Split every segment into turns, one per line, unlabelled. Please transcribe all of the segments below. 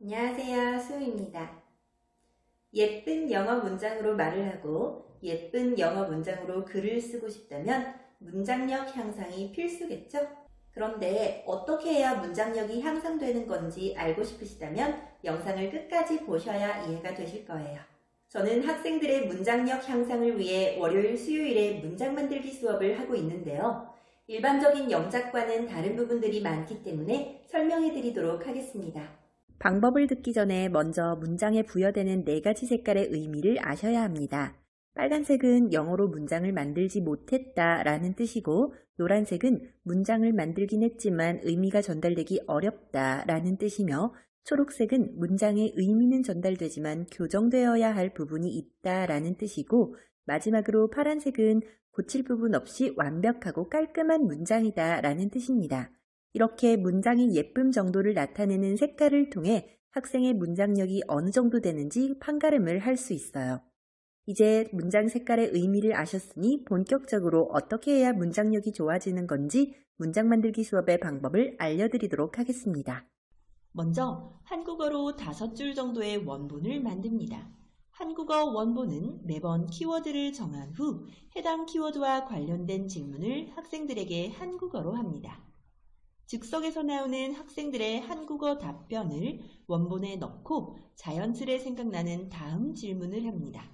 안녕하세요. 수우입니다. 예쁜 영어 문장으로 말을 하고 예쁜 영어 문장으로 글을 쓰고 싶다면 문장력 향상이 필수겠죠? 그런데 어떻게 해야 문장력이 향상되는 건지 알고 싶으시다면 영상을 끝까지 보셔야 이해가 되실 거예요. 저는 학생들의 문장력 향상을 위해 월요일, 수요일에 문장 만들기 수업을 하고 있는데요. 일반적인 영작과는 다른 부분들이 많기 때문에 설명해 드리도록 하겠습니다. 방법을 듣기 전에 먼저 문장에 부여되는 4가지 색깔의 의미를 아셔야 합니다. 빨간색은 영어로 문장을 만들지 못했다 라는 뜻이고, 노란색은 문장을 만들긴 했지만 의미가 전달되기 어렵다 라는 뜻이며, 초록색은 문장의 의미는 전달되지만 교정되어야 할 부분이 있다 라는 뜻이고, 마지막으로 파란색은 고칠 부분 없이 완벽하고 깔끔한 문장이다 라는 뜻입니다. 이렇게 문장의 예쁨 정도를 나타내는 색깔을 통해 학생의 문장력이 어느 정도 되는지 판가름을 할 수 있어요. 이제 문장 색깔의 의미를 아셨으니 본격적으로 어떻게 해야 문장력이 좋아지는 건지 문장 만들기 수업의 방법을 알려드리도록 하겠습니다.
먼저 한국어로 5줄 정도의 원본을 만듭니다. 한국어 원본은 매번 키워드를 정한 후 해당 키워드와 관련된 질문을 학생들에게 한국어로 합니다. 즉석에서 나오는 학생들의 한국어 답변을 원본에 넣고 자연스레 생각나는 다음 질문을 합니다.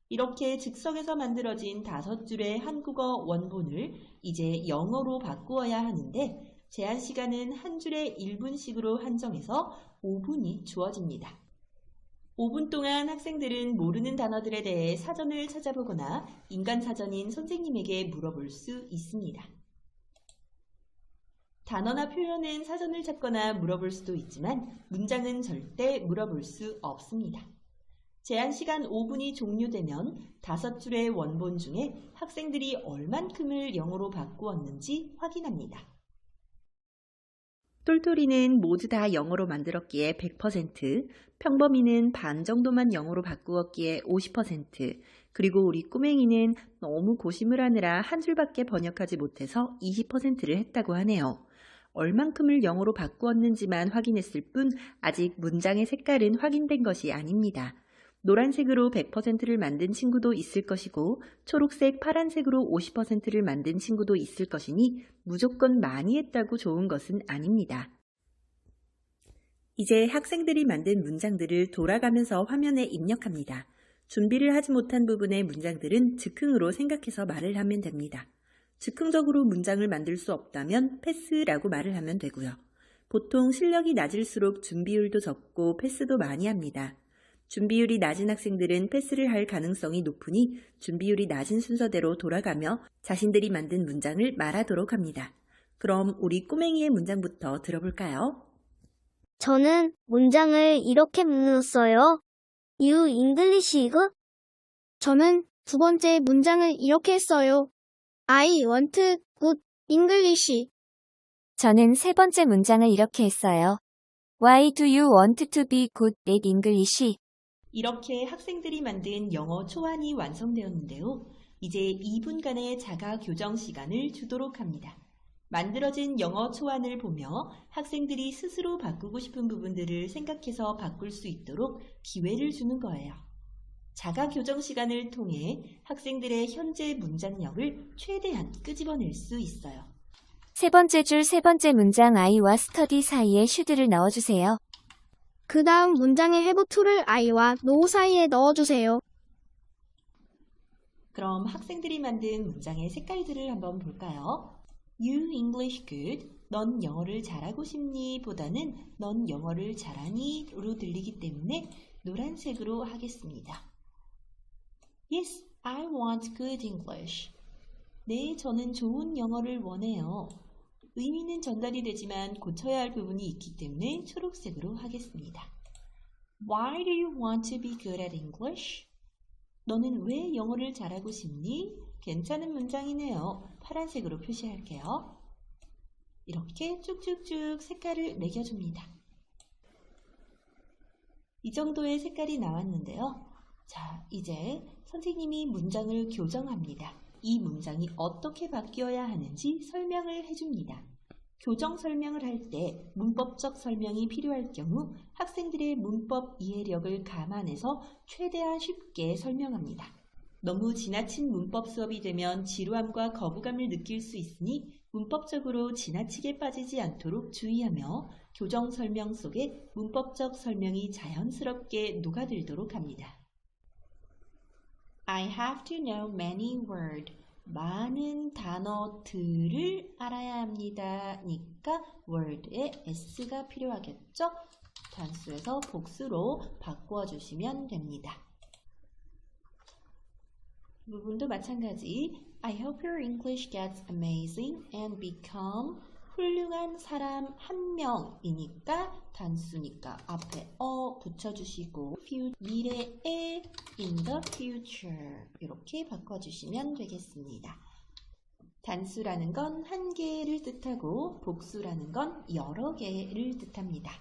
이렇게 즉석에서 만들어진 5줄의 한국어 원본을 이제 영어로 바꾸어야 하는데 제한 시간은 한 줄에 1분씩으로 한정해서 5분이 주어집니다. 5분 동안 학생들은 모르는 단어들에 대해 사전을 찾아보거나 인간 사전인 선생님에게 물어볼 수 있습니다. 단어나 표현은 사전을 찾거나 물어볼 수도 있지만 문장은 절대 물어볼 수 없습니다. 제한 시간 5분이 종료되면 5줄의 원본 중에 학생들이 얼만큼을 영어로 바꾸었는지 확인합니다.
똘똘이는 모두 다 영어로 만들었기에 100%, 평범이는 반 정도만 영어로 바꾸었기에 50%, 그리고 우리 꼬맹이는 너무 고심을 하느라 한 줄밖에 번역하지 못해서 20%를 했다고 하네요. 얼만큼을 영어로 바꾸었는지만 확인했을 뿐 아직 문장의 색깔은 확인된 것이 아닙니다. 노란색으로 100%를 만든 친구도 있을 것이고 초록색, 파란색으로 50%를 만든 친구도 있을 것이니 무조건 많이 했다고 좋은 것은 아닙니다. 이제 학생들이 만든 문장들을 돌아가면서 화면에 입력합니다. 준비를 하지 못한 부분의 문장들은 즉흥으로 생각해서 말을 하면 됩니다. 즉흥적으로 문장을 만들 수 없다면 패스라고 말을 하면 되고요. 보통 실력이 낮을수록 준비율도 적고 패스도 많이 합니다. 준비율이 낮은 학생들은 패스를 할 가능성이 높으니 준비율이 낮은 순서대로 돌아가며 자신들이 만든 문장을 말하도록 합니다. 그럼 우리 꼬맹이의 문장부터 들어볼까요?
저는 문장을 이렇게 만들었어요. You English good? 저는 두 번째 문장을 이렇게 했어요. I want good English.
저는 세 번째 문장을 이렇게 했어요. Why do you want to be good at English?
이렇게 학생들이 만든 영어 초안이 완성되었는데요. 이제 2분간의 자가 교정 시간을 주도록 합니다. 만들어진 영어 초안을 보며 학생들이 스스로 바꾸고 싶은 부분들을 생각해서 바꿀 수 있도록 기회를 주는 거예요. 자가 교정 시간을 통해 학생들의 현재 문장력을 최대한 끄집어낼 수 있어요.
세 번째 줄 세 번째 문장 I와 study 사이에 should를 넣어주세요.
그 다음 문장의 have to를 I와 no 사이에 넣어주세요.
그럼 학생들이 만든 문장의 색깔들을 한번 볼까요? You English good. 넌 영어를 잘하고 싶니? 보다는 넌 영어를 잘하니? 로 들리기 때문에 노란색으로 하겠습니다. Yes, I want good English. 네, 저는 좋은 영어를 원해요. 의미는 전달이 되지만 고쳐야 할 부분이 있기 때문에 초록색으로 하겠습니다. Why do you want to be good at English? 너는 왜 영어를 잘하고 싶니? 괜찮은 문장이네요. 파란색으로 표시할게요. 이렇게 쭉쭉쭉 색깔을 매겨줍니다. 이 정도의 색깔이 나왔는데요. 자, 이제 선생님이 문장을 교정합니다. 이 문장이 어떻게 바뀌어야 하는지 설명을 해줍니다. 교정 설명을 할 때 문법적 설명이 필요할 경우 학생들의 문법 이해력을 감안해서 최대한 쉽게 설명합니다. 너무 지나친 문법 수업이 되면 지루함과 거부감을 느낄 수 있으니 문법적으로 지나치게 빠지지 않도록 주의하며 교정 설명 속에 문법적 설명이 자연스럽게 녹아들도록 합니다. I have to know many words. 많은 단어들을 알아야 합니다. 니까 word에 s가 필요하겠죠? 단수에서 복수로 바꾸어 주시면 됩니다. 이 부분도 마찬가지. I hope your English gets amazing and become 훌륭한 사람 한 명이니까 단수니까 앞에 붙여주시고 미래에 in the future 이렇게 바꿔주시면 되겠습니다. 단수라는 건 한 개를 뜻하고 복수라는 건 여러 개를 뜻합니다.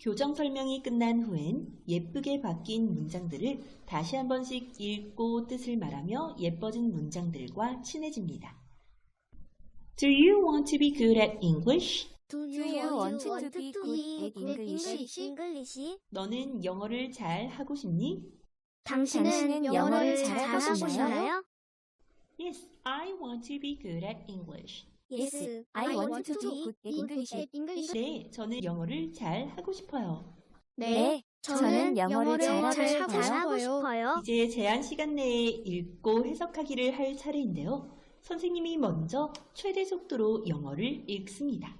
교정 설명이 끝난 후엔 예쁘게 바뀐 문장들을 다시 한 번씩 읽고 뜻을 말하며 예뻐진 문장들과 친해집니다. Do you want to be good at English?
Do
you want to be good at English?
너는 영어를 잘 하고 싶니?
당신은 영어를 잘 하고 싶나요?
Yes, I want to be good at English.
Yes, I want to be good at English.
네, 저는 영어를 잘 하고 싶어요.
네, 저는 영어를 잘 하고 싶어요.
이제 제한 시간 내에 읽고 해석하기를 할 차례인데요. 선생님이 먼저 최대 속도로 영어를 읽습니다.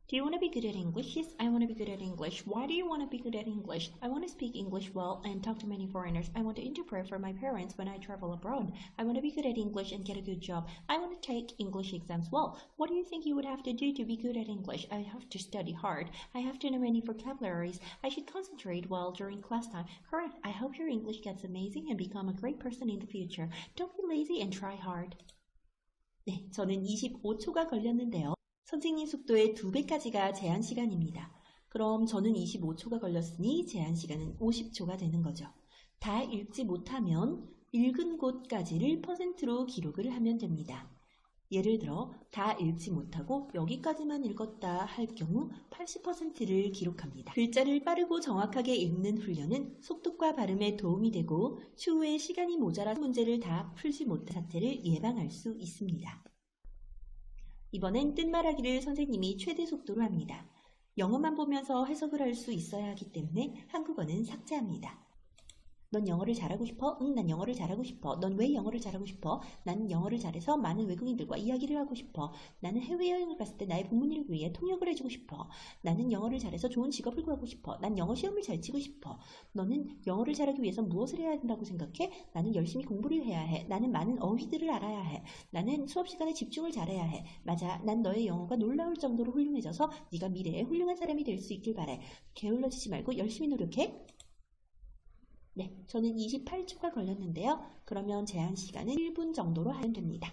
Do you want to be good at English? Yes, I want to be good at English. Why do you want to be good at English? I want to speak English well and talk to many foreigners. I want to interpret for my parents when I travel abroad. I want to be good at English and get a good job. I want to take English exams well. What do you think you would have to do to be good at English? I have to study hard. I have to know many vocabularies. I should concentrate well during class time. Correct. I hope your English gets amazing and become a great person in the future. Don't be lazy and try hard. 네, 저는 25초가 걸렸는데요. 선생님 속도의 2배까지가 제한 시간입니다. 그럼 저는 25초가 걸렸으니 제한 시간은 50초가 되는 거죠. 다 읽지 못하면 읽은 곳까지를 %로 기록을 하면 됩니다. 예를 들어 다 읽지 못하고 여기까지만 읽었다 할 경우 80%를 기록합니다. 글자를 빠르고 정확하게 읽는 훈련은 속독과 발음에 도움이 되고 추후에 시간이 모자라 문제를 다 풀지 못한 사태를 예방할 수 있습니다. 이번엔 뜻말하기를 선생님이 최대 속도로 합니다. 영어만 보면서 해석을 할 수 있어야 하기 때문에 한국어는 삭제합니다. 넌 영어를 잘하고 싶어? 응, 난 영어를 잘하고 싶어. 넌 왜 영어를 잘하고 싶어? 나는 영어를 잘해서 많은 외국인들과 이야기를 하고 싶어. 나는 해외여행을 갔을 때 나의 부모님을 위해 통역을 해주고 싶어. 나는 영어를 잘해서 좋은 직업을 구하고 싶어. 난 영어 시험을 잘 치고 싶어. 너는 영어를 잘하기 위해서 무엇을 해야 한다고 생각해? 나는 열심히 공부를 해야 해. 나는 많은 어휘들을 알아야 해. 나는 수업 시간에 집중을 잘해야 해. 맞아, 난 너의 영어가 놀라울 정도로 훌륭해져서 네가 미래에 훌륭한 사람이 될 수 있길 바래. 게을러지지 말고 열심히 노력해. 네, 저는 28초가 걸렸는데요. 그러면 제한 시간은 1분 정도로 하면 됩니다.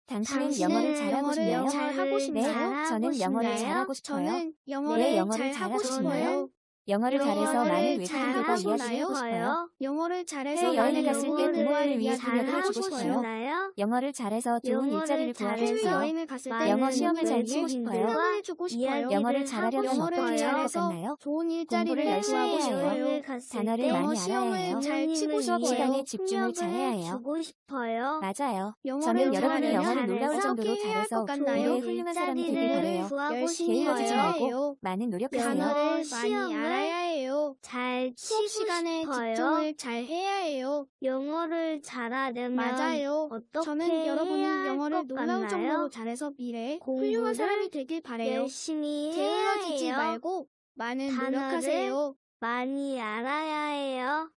당신은 영어를 잘하고 싶나요?
잘하고 싶나요?
네, 저는 영어를 잘하고 싶어요.
저는
왜
영어를
영어를
잘하고
잘하고
싶어요.
싶나요? 영어를 잘해서 많은 외국인들과 이야기하고 싶어요.
영어를 잘해서
해외여행을 갔을 때
영어를
부모님을 위해
잘하고
통역을 해주고 싶어요.
싶나요?
영어를 잘해서 좋은 일자리를 구하고 싶어요.
해외여행을 갔을 때
영어 시험을 잘 치고 싶어요.
해주고 싶어요.
영어를 잘하려면
영어를
어떻게 해야 할 것
잘해서
같나요?
좋은 일자리를
공부를 열심히
구하고
해야 해요.
싶어요.
단어를
영어
많이 알아야
시험을
해요.
잘 치고
수업
싶어요.
시간에 집중을 잘해야 해요.
주고 싶어요.
맞아요.
영어를
저는 여러분이
잘하려면
영어를 놀라울 정도로
어떻게 해야 할
잘해서
것 같나요?
미래의 훌륭한 사람이 되길 바래요.
열심히
게을러지지
해야
말고
해요.
많은 노력하세요.
단어를 많이 알아야 해요.
잘
수업 시간에 집중을 잘 해야 해요.
영어를 잘하려면
맞아요.
어떻게
저는 여러분이
해야 할
영어를
것
놀라울
같나요?
정도로 잘해서 미래에
공부를
훌륭한 사람이 되길 바래요.
열심히 해야
게을러지지
해요.
말고 많은
단어를
노력하세요.
많이 알아야 해요.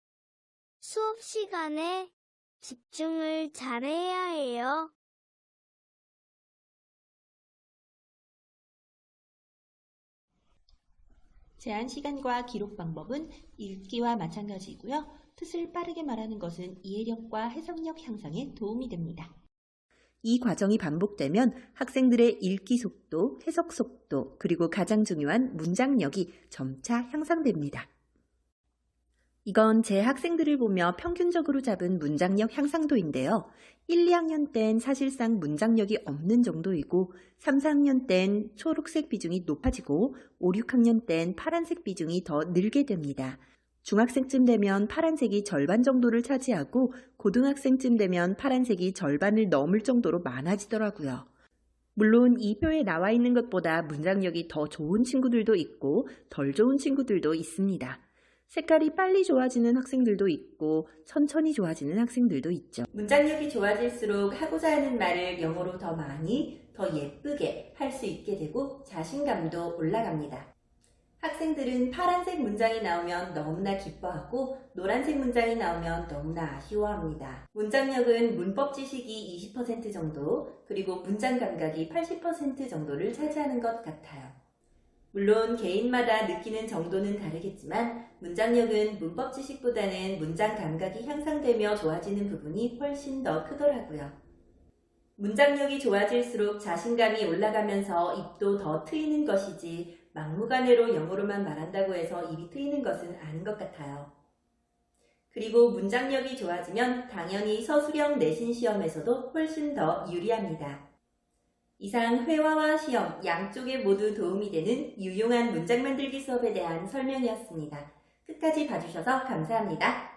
수업 시간에 집중을 잘해야 해요.
제한 시간과 기록 방법은 읽기와 마찬가지이고요. 뜻을 빠르게 말하는 것은 이해력과 해석력 향상에 도움이 됩니다. 이 과정이 반복되면 학생들의 읽기 속도, 해석 속도, 그리고 가장 중요한 문장력이 점차 향상됩니다.
이건 제 학생들을 보며 평균적으로 잡은 문장력 향상도인데요. 1, 2학년 땐 사실상 문장력이 없는 정도이고 3, 4학년 땐 초록색 비중이 높아지고 5, 6학년 땐 파란색 비중이 더 늘게 됩니다. 중학생쯤 되면 파란색이 절반 정도를 차지하고 고등학생쯤 되면 파란색이 절반을 넘을 정도로 많아지더라고요. 물론 이 표에 나와 있는 것보다 문장력이 더 좋은 친구들도 있고 덜 좋은 친구들도 있습니다. 색깔이 빨리 좋아지는 학생들도 있고 천천히 좋아지는 학생들도 있죠. 문장력이 좋아질수록 하고자 하는 말을 영어로 더 많이, 더 예쁘게 할 수 있게 되고 자신감도 올라갑니다. 학생들은 파란색 문장이 나오면 너무나 기뻐하고 노란색 문장이 나오면 너무나 아쉬워합니다. 문장력은 문법 지식이 20% 정도, 그리고 문장 감각이 80% 정도를 차지하는 것 같아요. 물론 개인마다 느끼는 정도는 다르겠지만 문장력은 문법 지식보다는 문장 감각이 향상되며 좋아지는 부분이 훨씬 더 크더라고요. 문장력이 좋아질수록 자신감이 올라가면서 입도 더 트이는 것이지 막무가내로 영어로만 말한다고 해서 입이 트이는 것은 아닌 것 같아요. 그리고 문장력이 좋아지면 당연히 서술형 내신 시험에서도 훨씬 더 유리합니다. 이상 회화와 시험 양쪽에 모두 도움이 되는 유용한 문장 만들기 수업에 대한 설명이었습니다. 끝까지 봐주셔서 감사합니다.